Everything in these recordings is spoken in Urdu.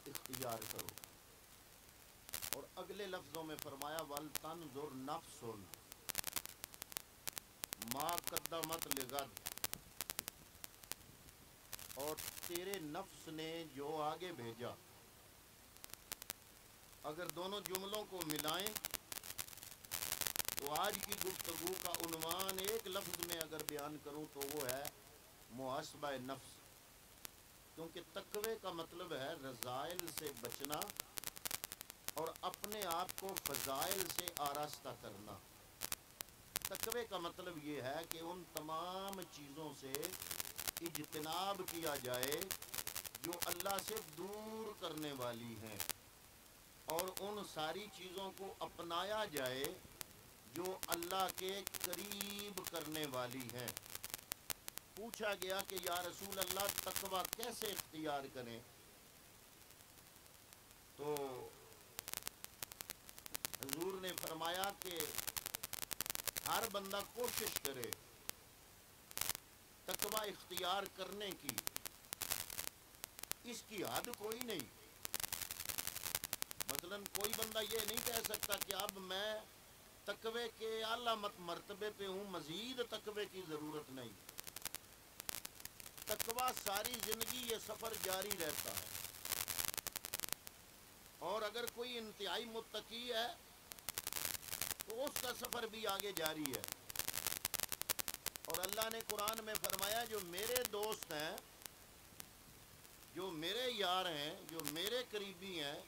اختیار کرو. اور اگلے لفظوں میں فرمایا وَلْتَنْظُرْ نَفْسٌ مَا قَدَّمَتْ لِغَدٍ، اور تیرے نفس نے جو آگے بھیجا. اگر دونوں جملوں کو ملائیں تو آج کی گفتگو کا عنوان ایک لفظ میں اگر بیان کروں تو وہ ہے محاسبہ نفس. کیونکہ تقوی کا مطلب ہے رذائل سے بچنا اور اپنے آپ کو فضائل سے آراستہ کرنا. تقوی کا مطلب یہ ہے کہ ان تمام چیزوں سے اجتناب کیا جائے جو اللہ سے دور کرنے والی ہیں، اور ان ساری چیزوں کو اپنایا جائے جو اللہ کے قریب کرنے والی ہیں. پوچھا گیا کہ یا رسول اللہ تقوی کیسے اختیار کریں؟ تو حضور نے فرمایا کہ ہر بندہ کوشش کرے تقوی اختیار کرنے کی. اس کی حد کوئی نہیں. مثلا کوئی بندہ یہ نہیں کہہ سکتا کہ اب میں تقوی کے اعلیٰ مرتبے پہ ہوں، مزید تقوی کی ضرورت نہیں. تقوی ساری زندگی یہ سفر جاری رہتا ہے، اور اگر کوئی انتہائی متقی ہے تو اس کا سفر بھی آگے جاری ہے. اور اللہ نے قرآن میں فرمایا جو میرے دوست ہیں، جو میرے یار ہیں، جو میرے قریبی ہیں،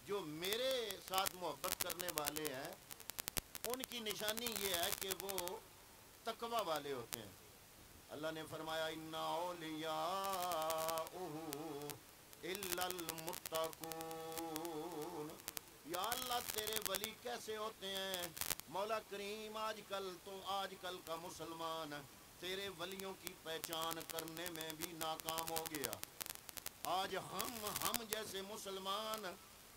جو میرے ساتھ محبت کرنے والے ہیں، ان کی نشانی یہ ہے کہ وہ تقوی والے ہوتے ہیں. اللہ نے فرمایا اِنَّ أَوْلِيَاءَهُ إِلَّا الْمُتَّقُونَ. یا اللہ تیرے ولی کیسے ہوتے ہیں؟ مولا کریم آج کل کا مسلمان تیرے ولیوں کی پہچان کرنے میں بھی ناکام ہو گیا. آج ہم جیسے مسلمان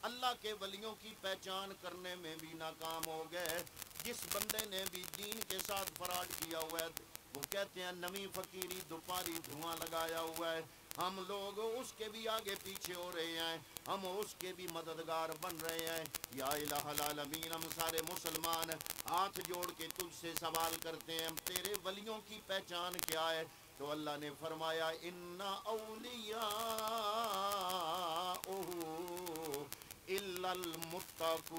اللہ کے ولیوں کی پہچان کرنے میں بھی ناکام ہو گئے. جس بندے نے بھی دین کے ساتھ فراڈ کیا ہوا ہے وہ کہتے ہیں نویں فقیری دوپاری دھواں لگایا ہوا ہے. ہم لوگ اس کے بھی آگے پیچھے ہو رہے ہیں، ہم اس کے بھی مددگار بن رہے ہیں. یا الہ العالمین، ہم سارے مسلمان ہاتھ جوڑ کے تجھ سے سوال کرتے ہیں تیرے ولیوں کی پہچان کیا ہے؟ تو اللہ نے فرمایا ان اولیاء الا المتقون.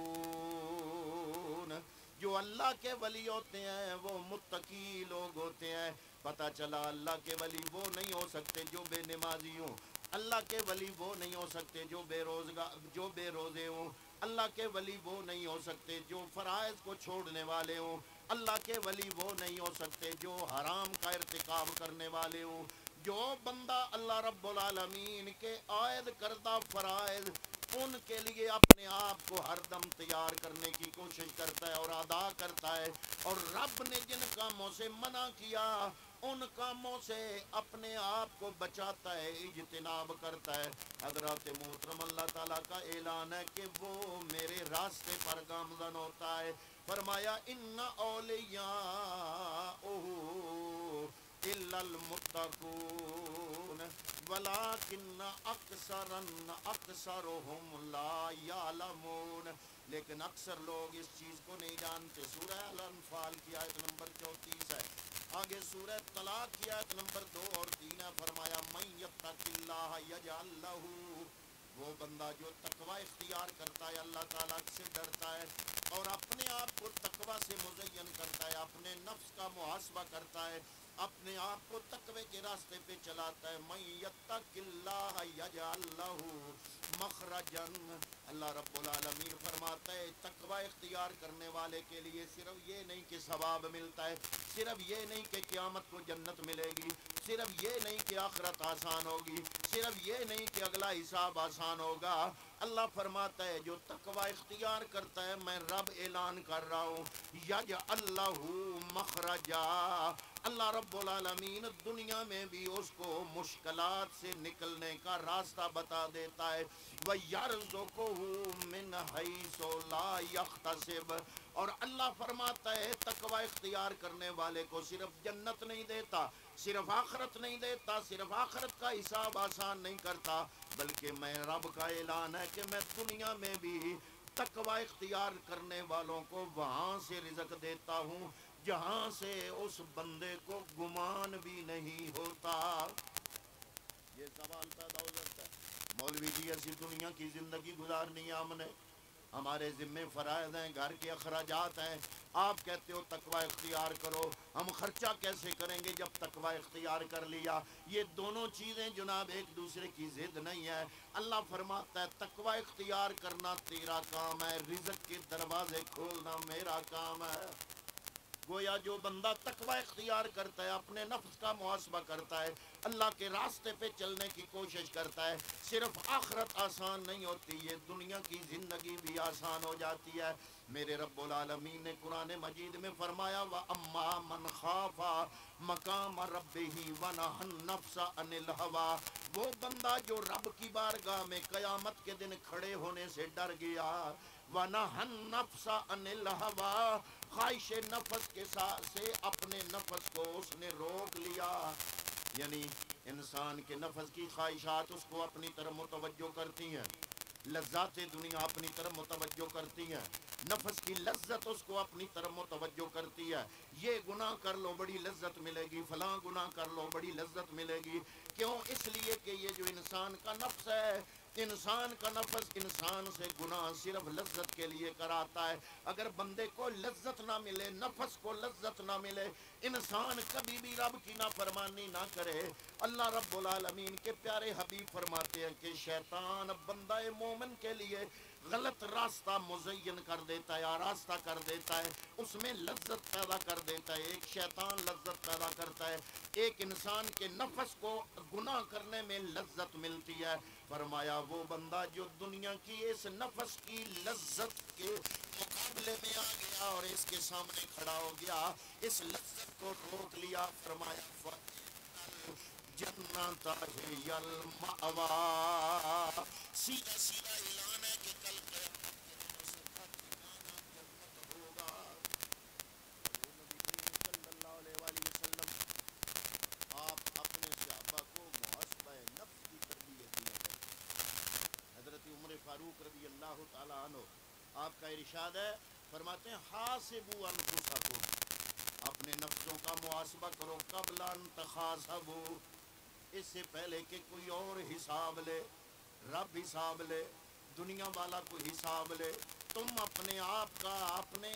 جو اللہ کے ولی ہوتے ہیں وہ متقی لوگ ہوتے ہیں. پتہ چلا اللہ کے ولی وہ نہیں ہو سکتے جو بے نمازی ہوں، اللہ کے ولی وہ نہیں ہو سکتے جو بے روزے ہوں، اللہ کے ولی وہ نہیں ہو سکتے جو فرائض کو چھوڑنے والے ہوں، اللہ کے ولی وہ نہیں ہو سکتے جو حرام کا ارتکاب کرنے والے ہوں. جو بندہ اللہ رب العالمین کے عائد کردہ فرائض ان کے لیے اپنے آپ کو ہر دم تیار کرنے کی کوشش کرتا ہے اور ادا کرتا ہے، اور رب نے جن کاموں سے منع کیا ان کاموں سے اپنے آپ کو بچاتا ہے، اجتناب کرتا ہے. حضرات محترم اللہ تعالیٰ کا اعلان ہے کہ وہ میرے راستے پر گامزن ہوتا ہے. فرمایا ان اولیاء الا المتقون ولکن اکثرهم لا یعلمون. لیکن اکثر لوگ اس چیز کو نہیں جانتے. سورہ الانفال کی آیت نمبر 34 ہے. آگے سورہ طلاق کی آیت نمبر 2 اور 3 ہے. فرمایا من یتق اللہ یجعل لہ، وہ بندہ جو تقوی اختیار کرتا ہے، اللہ تعالیٰ سے ڈرتا ہے اور اپنے آپ کو تقوی سے مزین کرتا ہے، اپنے نفس کا محاسبہ کرتا ہے، اپنے آپ کو تقوی کے راستے پہ چلاتا ہے. من یتق اللہ یجعل لہ مخرجا. اللہ رب العالمین فرماتا ہے تقوی اختیار کرنے والے کے لیے صرف یہ نہیں کہ ثواب ملتا ہے، صرف یہ نہیں کہ قیامت کو جنت ملے گی، صرف یہ نہیں کہ آخرت آسان ہوگی، صرف یہ نہیں کہ اگلا حساب آسان ہوگا. اللہ فرماتا ہے جو تقوی اختیار کرتا ہے میں رب اعلان کر رہا ہوں یجعل لہ مخرجا، اللہ رب العالمین دنیا میں بھی اس کو مشکلات سے نکلنے کا راستہ بتا دیتا ہے وَيَرْزُقُهُ مِنْ حَيْثُ لَا يَحْتَسِبُ، اور اللہ فرماتا ہے تقوی اختیار کرنے والے کو صرف جنت نہیں دیتا، صرف آخرت نہیں دیتا، صرف آخرت کا حساب آسان نہیں کرتا، بلکہ میں رب کا اعلان ہے کہ میں دنیا میں بھی تقوی اختیار کرنے والوں کو وہاں سے رزق دیتا ہوں جہاں سے اس بندے کو گمان بھی نہیں ہوتا۔ یہ سوال پیدا ہو جاتا ہے، مولوی جی ایسی دنیا کی زندگی گزارنی ہے ہم نے، ہمارے ذمے فرائض ہیں، گھر کے اخراجات ہیں، آپ کہتے ہو تقوی اختیار کرو، ہم خرچہ کیسے کریں گے جب تقوی اختیار کر لیا؟ یہ دونوں چیزیں جناب ایک دوسرے کی ضد نہیں ہے۔ اللہ فرماتا ہے تقوی اختیار کرنا تیرا کام ہے، رزق کے دروازے کھولنا میرا کام ہے۔ گویا جو بندہ تقوی اختیار کرتا ہے، اپنے نفس کا محاسبہ کرتا ہے، اللہ کے راستے پہ چلنے کی کوشش کرتا ہے، صرف آخرت آسان نہیں ہوتی، یہ دنیا کی زندگی بھی آسان ہو جاتی ہے۔ میرے رب العالمین نے قرآن مجید میں فرمایا وَأَمَّا مَنْ خَافَ مَقَامَ رَبِّهِ وَنَهَى النَّفْسَ عَنِ الْهَوَىٰ، وہ بندہ جو رب کی بارگاہ میں قیامت کے دن کھڑے ہونے سے ڈر گیا، وَنَهَى النَّفْسَ عَنِ الْهَوَىٰ، خواہش نفس کے ساتھ سے اپنے نفس کو اس نے روک لیا، یعنی انسان کے نفس کی خواہشات اس کو اپنی طرف متوجہ کرتی ہیں، لذات دنیا اپنی طرف متوجہ کرتی ہیں، نفس کی لذت اس کو اپنی طرف متوجہ کرتی ہے، یہ گناہ کر لو بڑی لذت ملے گی، فلاں گناہ کر لو بڑی لذت ملے گی، کیوں؟ اس لیے کہ یہ جو انسان کا نفس ہے، انسان کا نفس انسان سے گناہ صرف لذت کے لیے کراتا ہے۔ اگر بندے کو لذت نہ ملے، نفس کو لذت نہ ملے، انسان کبھی بھی رب کی نافرمانی نہ کرے۔ اللہ رب العالمین کے پیارے حبیب فرماتے ہیں کہ شیطان بندہ مومن کے لیے غلط راستہ مزین کر دیتا ہے، آراستہ کر دیتا ہے، اس میں لذت پیدا کر دیتا ہے۔ ایک شیطان لذت پیدا کرتا ہے، ایک انسان کے نفس کو گناہ کرنے میں لذت ملتی ہے۔ فرمایا وہ بندہ جو دنیا کی اس نفس کی لذت کے مقابلے میں آ گیا اور اس کے سامنے کھڑا ہو گیا، اس لذت کو روک لیا، فرمایا جنت ہی المأویٰ، سیدھا سیدھا اعلان ہے کہ کل قیامت کے دن اس کا ٹھکانہ جنت ہوگا۔ نبی کریم صلی اللہ علیہ وآلہ وسلم آپ اپنے صحابہ کو محاسبہ نفس کی تربیت دیا کرتے ہیں۔ حضرت عمر فاروق رضی اللہ تعالیٰ عنہ آپ کا ارشاد ہے، فرماتے ہیں حاسبوا انفسکم، اپنے نفسوں کا محاسبہ کرو قبل ان تحاسبوا، اس سے پہلے کہ کوئی اور حساب لے، رب حساب لے، دنیا والا کوئی حساب لے، تم اپنے آپ کا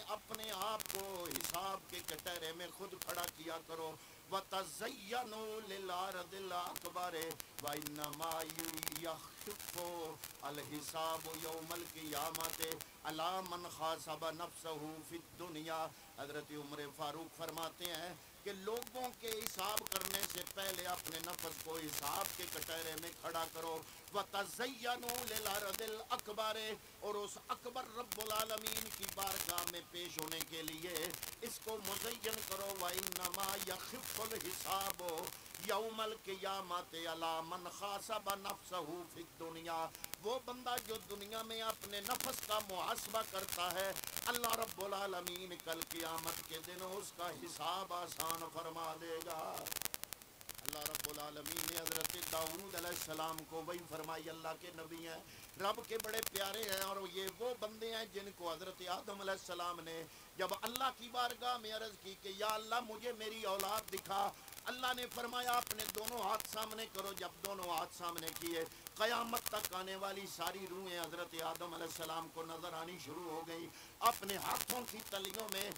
اپنے آپ کو حساب کے کٹہرے میں خود کھڑا کیا کرو۔ وَتَزَيَّنُوا لِلْعَرْضِ الْأَكْبَرِ وَإِنَّمَا يَخِفُّ الْحِسَابُ يَوْمَ الْقِيَامَةِ عَلَىٰ مَنْ خَاسَبَ نَفْسَهُ فِي الدُّنْيَا۔ حضرت عمر فاروق فرماتے ہیں کہ لوگوں کے حساب کرنے سے پہلے اپنے نفس کو حساب کے کٹہرے میں کھڑا کرو۔ وَتَزَيَّنُوا لِلْعَرْضِ الْأَكْبَرِ، اور اس اکبر رب العالمین کی بارگاہ میں پیش ہونے کے لیے اس کو مزین کرو۔ وَإِنَّمَا يَخِفُّ الْحِسَابُ یوم القیامت علی من خاسب نفسہ فی الدنیا، وہ بندہ جو دنیا میں اپنے نفس کا محاسبہ کرتا ہے، اللہ رب العالمین کل قیامت کے دن اس کا حساب آسان فرما دے گا۔ اللہ رب العالمین نے حضرت داؤد علیہ السلام کو وہی فرمائی، اللہ کے نبی ہیں، رب کے بڑے پیارے ہیں، اور یہ وہ بندے ہیں جن کو حضرت آدم علیہ السلام نے جب اللہ کی بارگاہ میں عرض کی کہ یا اللہ مجھے میری اولاد دکھا، اللہ نے فرمایا اپنے دونوں ہاتھ سامنے کرو۔ جب دونوں ہاتھ سامنے کیے، قیامت تک آنے والی ساری روحیں حضرت آدم علیہ السلام کو نظر آنی شروع ہو گئی۔ اپنے ہاتھوں کی تلیوں میں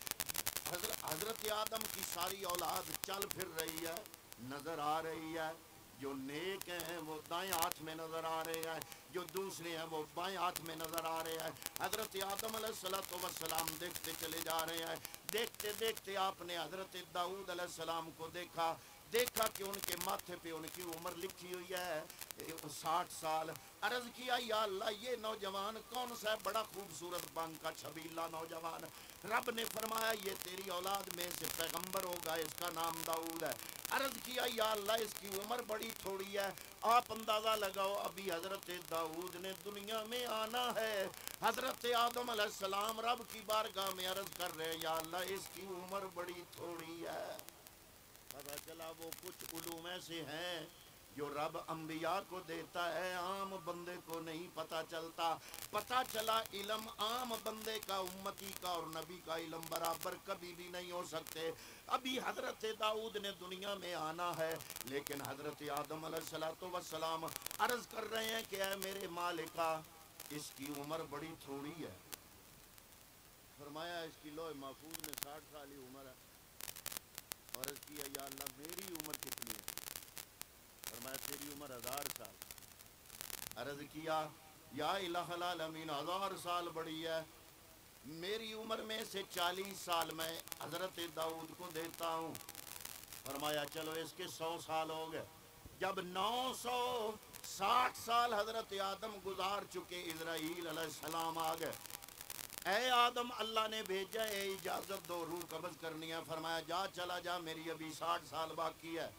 حضرت آدم کی ساری اولاد چل پھر رہی ہے، نظر آ رہی ہے۔ جو نیک ہیں وہ دائیں ہاتھ میں نظر آ رہے ہیں، جو دوسرے ہیں وہ بائیں ہاتھ میں نظر آ رہے ہیں۔ حضرت آدم علیہ السلام دیکھتے چلے جا رہے ہیں، دیکھتے دیکھتے آپ نے حضرت داؤد علیہ السلام کو دیکھا کہ ان کے ماتھے پہ ان کی عمر لکھی ہوئی ہے 60 سال۔ عرض کیا یا اللہ یہ نوجوان کون سا ہے؟ بڑا خوبصورت بانگ کا چھبیلا نوجوان۔ رب نے فرمایا یہ تیری اولاد میں سے پیغمبر ہوگا، اس کا نام داؤد ہے۔ عرض کیا یا اللہ اس کی عمر بڑی تھوڑی ہے، آپ اندازہ لگاؤ ابھی حضرت داؤد نے دنیا میں آنا ہے۔ حضرت آدم علیہ السلام رب کی بارگاہ میں عرض کر رہے ہیں یا اللہ اس کی عمر بڑی تھوڑی ہے۔ پتہ چلا وہ کچھ علوم ایسے ہیں جو رب انبیاء کو دیتا ہے، عام بندے کو نہیں پتہ چلتا۔ پتہ چلا علم عام بندے کا، امتی کا اور نبی کا علم برابر کبھی بھی نہیں ہو سکتے۔ ابھی حضرت داؤد نے دنیا میں آنا ہے، لیکن حضرت آدم علیہ السلام عرض کر رہے ہیں کہ اے میرے مالکا اس کی عمر بڑی تھوڑی ہے۔ فرمایا اس کی لوح محفوظ میں 60 سال ہی عمر ہے۔ عرض کیا یا اللہ میری عمر کتنی ہے؟ فرمایا تیری عمر 1000 سال۔ عرض کیا یا الہ العالمین 1000 سال بڑی ہے، میری عمر میں سے 40 سال میں حضرت داؤد کو دیتا ہوں۔ فرمایا چلو اس کے 100 سال ہو گئے۔ جب 960 سال حضرت آدم گزار چکے، اسرائیل علیہ السلام آ گئے۔ اے آدم اللہ نے بھیجا ہے، اجازت دو روح قبض کرنی ہے۔ فرمایا جا چلا جا، میری ابھی 60 سال باقی ہے۔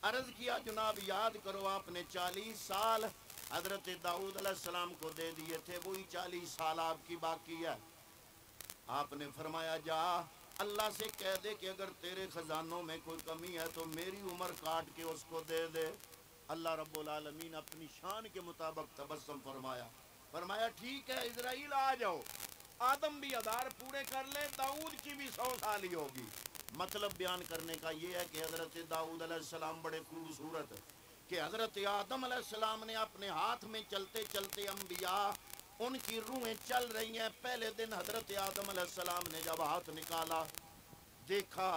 عرض کیا جناب یاد کرو آپ نے 40 سال حضرت داؤد علیہ السلام کو دے دیے تھے، وہی 40 سال آپ کی باقی ہے۔ آپ نے فرمایا جا اللہ سے کہہ دے کہ اگر تیرے خزانوں میں کوئی کمی ہے تو میری عمر کاٹ کے اس کو دے دے۔ اللہ رب العالمین اپنی شان کے مطابق تبسم فرمایا، فرمایا ٹھیک ہے اسرائیل آ جاؤ، آدم بھی 1000 پورے کر لے، داؤد کی بھی 100 سال ہی ہوگی۔ مطلب بیان کرنے کا یہ ہے کہ حضرت داؤد علیہ السلام بڑے خوبصورت، کہ حضرت آدم علیہ السلام نے اپنے ہاتھ میں چلتے چلتے انبیاء ان کی روحیں چل رہی ہیں۔ پہلے دن حضرت آدم علیہ السلام نے جب ہاتھ نکالا دیکھا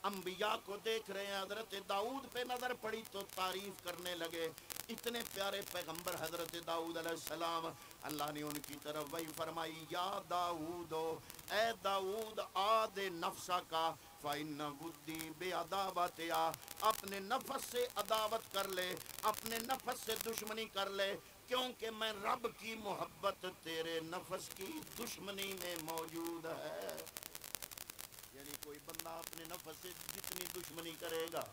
انبیاء کو دیکھ رہے ہیں، حضرت داؤد پہ نظر پڑی تو تعریف کرنے لگے، اتنے پیارے پیغمبر حضرت داؤد علیہ السلام۔ اللہ نے ان کی طرف وہی فرمائی یا داؤد، اے داؤد آد نفسا کا فَإِنَّ وُدِّي بِعَدَاوَتِهَا، اپنے نفس سے عداوت کر لے، اپنے نفس سے دشمنی کر لے، کیونکہ میں رب کی محبت تیرے نفس کی دشمنی میں موجود ہے۔ یعنی کوئی بندہ اپنے نفس سے جتنی دشمنی کرے گا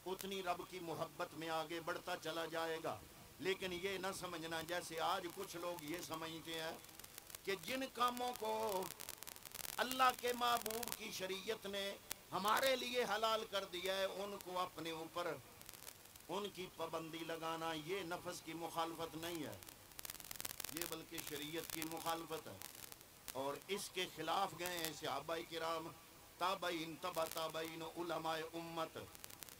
اتنی رب کی محبت میں آگے بڑھتا چلا جائے گا۔ لیکن یہ نہ سمجھنا جیسے آج کچھ لوگ یہ سمجھتے ہیں کہ جن کاموں کو اللہ کے محبوب کی شریعت نے ہمارے لیے حلال کر دیا ہے ان کو اپنے اوپر ان کی پابندی لگانا یہ نفس کی مخالفت نہیں ہے، یہ بلکہ شریعت کی مخالفت ہے۔ اور اس کے خلاف گئے ہیں صحابہ کرام، تابعین تبع تابعین، علماء امت۔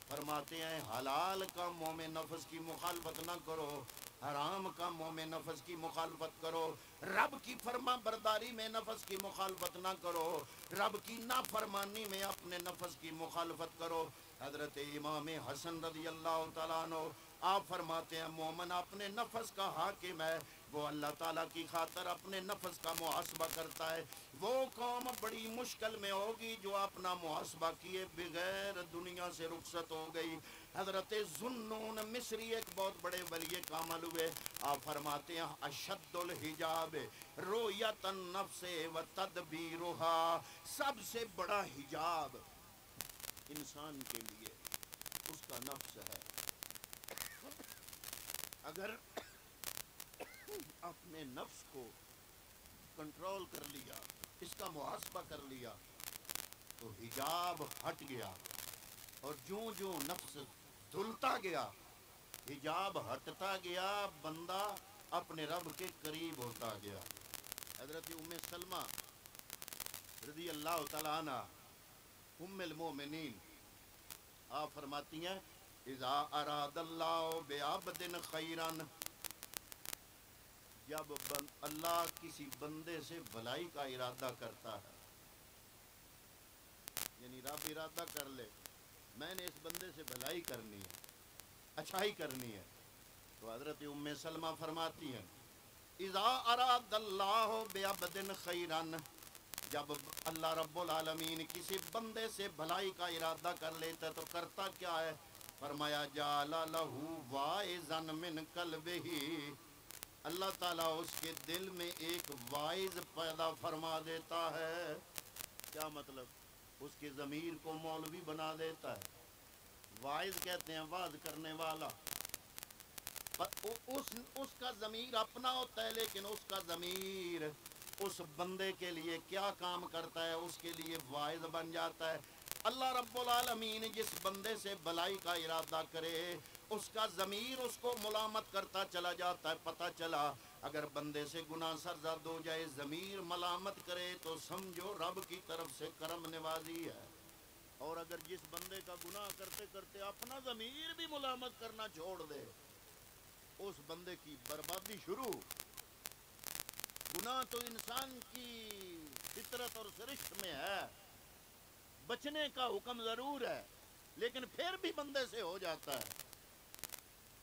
فرماتے ہیں حلال کاموں میں نفس کی مخالفت نہ کرو، حرام کاموں میں نفس کی مخالفت کرو، رب کی فرما برداری میں نفس کی مخالفت نہ کرو، رب کی نافرمانی میں اپنے نفس کی مخالفت کرو۔ حضرت امام حسن رضی اللہ تعالیٰ عنہ آپ فرماتے ہیں مومن اپنے نفس کا حاکم ہے، وہ اللہ تعالیٰ کی خاطر اپنے نفس کا محاسبہ کرتا ہے۔ وہ قوم بڑی مشکل میں ہوگی جو اپنا محاسبہ کیے بغیر دنیا سے رخصت ہو گئی۔ حضرت ذوالنون مصری ایک بہت بڑے ولی کامل ہوئے، آپ فرماتے ہیں اشد الحجاب رؤیت النفس و تدبیرها، سب سے بڑا حجاب انسان کے لیے اس کا نفس ہے۔ اگر اپنے نفس کو کنٹرول کر لیا، اس کا محاسبہ کر لیا تو حجاب ہٹ گیا، اور جوں جوں نفس دھلتا گیا حجاب ہٹتا گیا، بندہ اپنے رب کے قریب ہوتا گیا۔ حضرت ام سلمہ رضی اللہ تعالیٰ عنہ ام المومنین آپ فرماتی ہیں اذا اراد اللہ بعبد خیرا، جب اللہ کسی بندے سے بھلائی کا ارادہ کرتا ہے، یعنی رب ارادہ کر لے میں نے اس بندے سے بھلائی کرنی ہے، اچھائی کرنی ہے، تو حضرت ام سلمہ فرماتی ہیں اذا اراد اللہ بعبد خیرا، جب اللہ رب العالمین کسی بندے سے بھلائی کا ارادہ کر لیتا تو کرتا کیا ہے؟ فرمایا جعل لہ واعظا من قلبہ، اللہ تعالیٰ اس کے دل میں ایک واعظ پیدا فرما دیتا ہے۔ کیا مطلب؟ اس کی ضمیر کو مولوی بنا دیتا ہے، واعظ کہتے ہیں واعظ کرنے والا، اس کا ضمیر اپنا ہوتا ہے، لیکن اس کا ضمیر اس بندے کے لیے کیا کام کرتا ہے؟ اس کے لیے واعظ بن جاتا ہے۔ اللہ رب العالمین جس بندے سے بلائی کا ارادہ کرے اس کا ضمیر اس کو ملامت کرتا چلا جاتا ہے۔ پتہ چلا اگر بندے سے گناہ سرزد ہو جائے، ضمیر ملامت کرے تو سمجھو رب کی طرف سے کرم نوازی ہے۔ اور اگر جس بندے کا گناہ کرتے کرتے اپنا ضمیر بھی ملامت کرنا چھوڑ دے، اس بندے کی بربادی شروع۔ گناہ تو انسان کی فطرت اور سرشت میں ہے، بچنے کا حکم ضرور ہے، لیکن پھر بھی بندے سے ہو جاتا ہے۔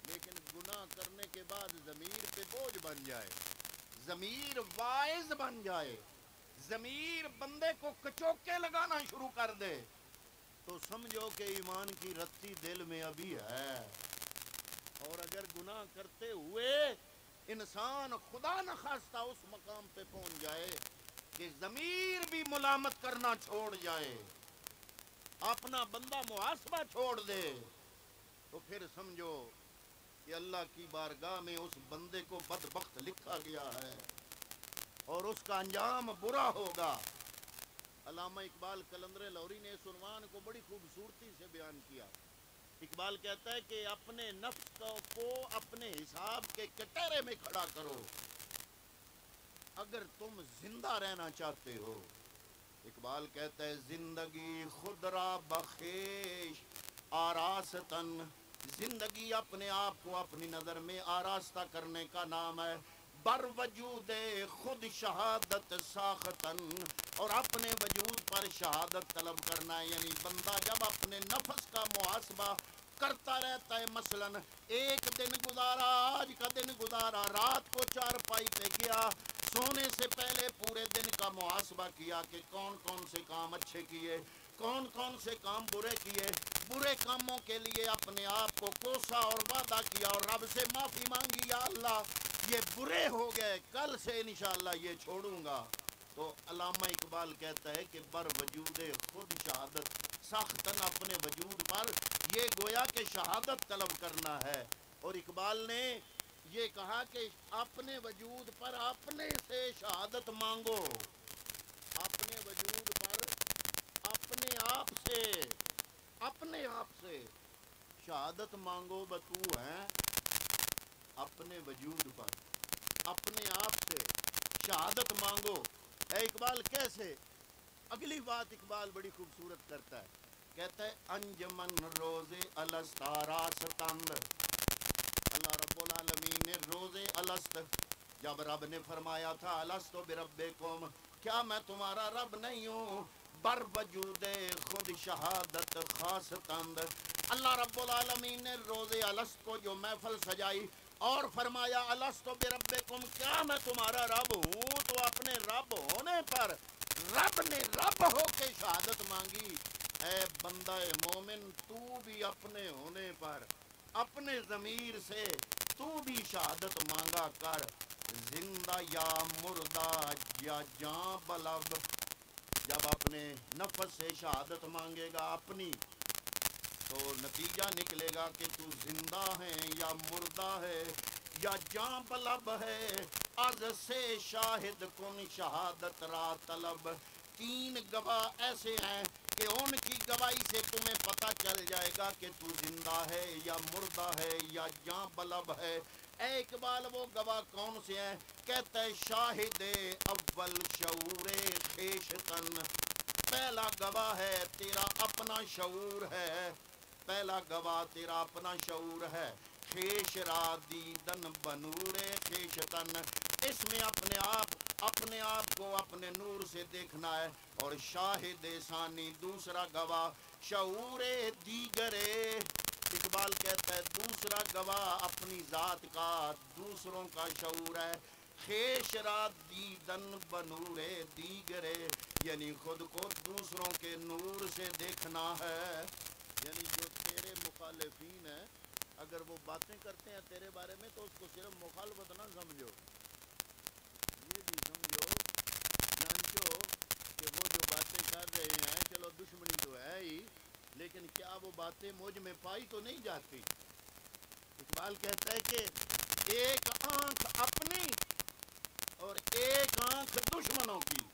لیکن گناہ کرنے کے بعد ضمیر پہ بوجھ بن جائے، ضمیر واعظ بن جائے، ضمیر بندے کو کچوکے لگانا شروع کر دے، تو سمجھو کہ ایمان کی رتی دل میں ابھی ہے۔ اور اگر گناہ کرتے ہوئے انسان خدا نخواستہ اس مقام پہ پہنچ جائے کہ ضمیر بھی ملامت کرنا چھوڑ جائے، اپنا بندہ محاسبہ چھوڑ دے، تو پھر سمجھو کہ اللہ کی بارگاہ میں اس بندے کو بدبخت لکھا گیا ہے اور اس کا انجام برا ہوگا۔ علامہ اقبال قلندر لاہوری نے اس عنوان کو بڑی خوبصورتی سے بیان کیا۔ اقبال کہتا ہے کہ اپنے نفس کو اپنے حساب کے کٹہرے میں کھڑا کرو اگر تم زندہ رہنا چاہتے ہو۔ اقبال کہتا ہے زندگی خود را بخیش آراستن، زندگی اپنے آپ کو اپنی نظر میں آراستہ کرنے کا نام ہے۔ بر وجود خود شہادت ساختن، اور اپنے وجود پر شہادت طلب کرنا ہے، یعنی بندہ جب اپنے نفس کا محاسبہ کرتا رہتا ہے، مثلاً ایک دن گزارا، آج کا دن گزارا، رات کو چارپائی پہ گیا، سونے سے پہلے پورے دن کا محاسبہ کیا کہ کون کون سے کام اچھے کیے، کون کون سے کام برے کیے، برے کاموں کے لیے اپنے آپ کو کوسا اور وعدہ کیا اور رب سے معافی مانگی، یا اللہ یہ برے ہو گئے، کل سے انشاءاللہ یہ چھوڑوں گا۔ تو علامہ اقبال کہتا ہے کہ بر وجود خود شہادت ساختن، اپنے وجود پر یہ گویا کہ شہادت طلب کرنا ہے۔ اور اقبال نے یہ کہا کہ اپنے وجود پر اپنے سے شہادت مانگو، اپنے وجود پر اپنے آپ سے شہادت مانگو، بتو ہے اپنے وجود پر اپنے آپ سے شہادت مانگو۔ اے اقبال کیسے؟ اگلی بات اقبال بڑی خوبصورت کرتا ہے، کہتا ہے انجمن روز الست آراستند، اللہ رب العالمین نے روز الست، جب رب نے فرمایا تھا الست بربکم، کیا میں تمہارا رب نہیں ہوں، بر وجود خود شہادت خاصتند، اللہ رب العالمین نے روز الست کو جو محفل سجائی اور فرمایا الست بربکم، کیا میں تمہارا رب ہوں، تو اپنے رب ہونے پر رب نے رب ہو کے شہادت مانگی۔ اے بندہ مومن، تو بھی اپنے ہونے پر اپنے ضمیر سے تو بھی شہادت مانگا کر، زندہ یا مردہ یا جاں بلب، جب اپنے نفس سے شہادت مانگے گا اپنی، تو نتیجہ نکلے گا کہ تو زندہ ہے یا مردہ ہے یا جاں بلب ہے۔ از سے شاہد کن شہادت را طلب، تین گواہ ایسے ہیں کہ ان کی گواہی سے تمہیں پتہ چل جائے گا کہ تو زندہ ہے یا مردہ ہے یا جاں بلب ہے۔ اے اقبال وہ گواہ کون سے ہیں؟ کہتا ہے شاہد اول شعور خیشتن، پہلا گواہ ہے تیرا اپنا شعور ہے، پہلا گواہ تیرا اپنا شعور ہے۔ خیش را دیدن بنور خیشتن، اس میں اپنے آپ کو اپنے نور سے دیکھنا ہے۔ اور شاہد ثانی دوسرا گواہ شعور دیگر، اقبال کہتا ہے دوسرا گواہ اپنی ذات کا دوسروں کا شعور ہے۔ خیش را دیدن بنور دیگر، یعنی خود کو دوسروں کے نور سے دیکھنا ہے، یعنی جو تیرے مخالفین ہیں اگر وہ باتیں کرتے ہیں تیرے بارے میں تو اس کو صرف مخالفت نہ سمجھو، یہ بھی سمجھو جانچو کہ وہ جو باتیں کر لیکن کیا وہ باتیں مجھ میں پائی تو نہیں جاتی؟ اقبال کہتا ہے کہ ایک آنکھ اپنی اور ایک آنکھ دشمنوں کی،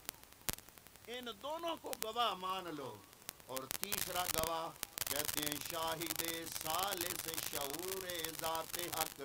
ان دونوں کو گواہ مان لو، اور تیسرا گواہ کہتے ہیں شاہد ثالث شعور ذات حق،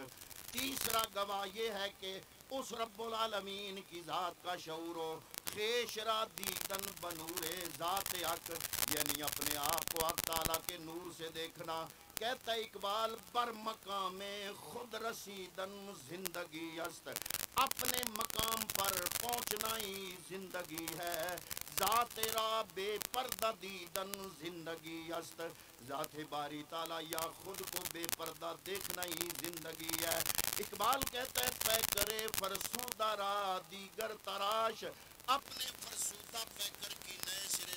تیسرا گواہ یہ ہے کہ اس رب العالمین کی ذات کا شعور ہو، خیش را دیدن بنور ذات حق، یعنی اپنے آپ کو حق تعالیٰ کے نور سے دیکھنا۔ کہتا ہے اقبال بر مقام خود رسیدن زندگی است، اپنے مقام پر پہنچنا ہی زندگی ہے، ذات را بے پردہ دیدن زندگی است، ذات باری تعالیٰ یا خود کو بے پردہ دیکھنا ہی زندگی ہے۔ اقبال کہتا ہے پے کرے فرسودہ را دیگر تراش، اپنے فرسودہ پیکر کی نئے سرے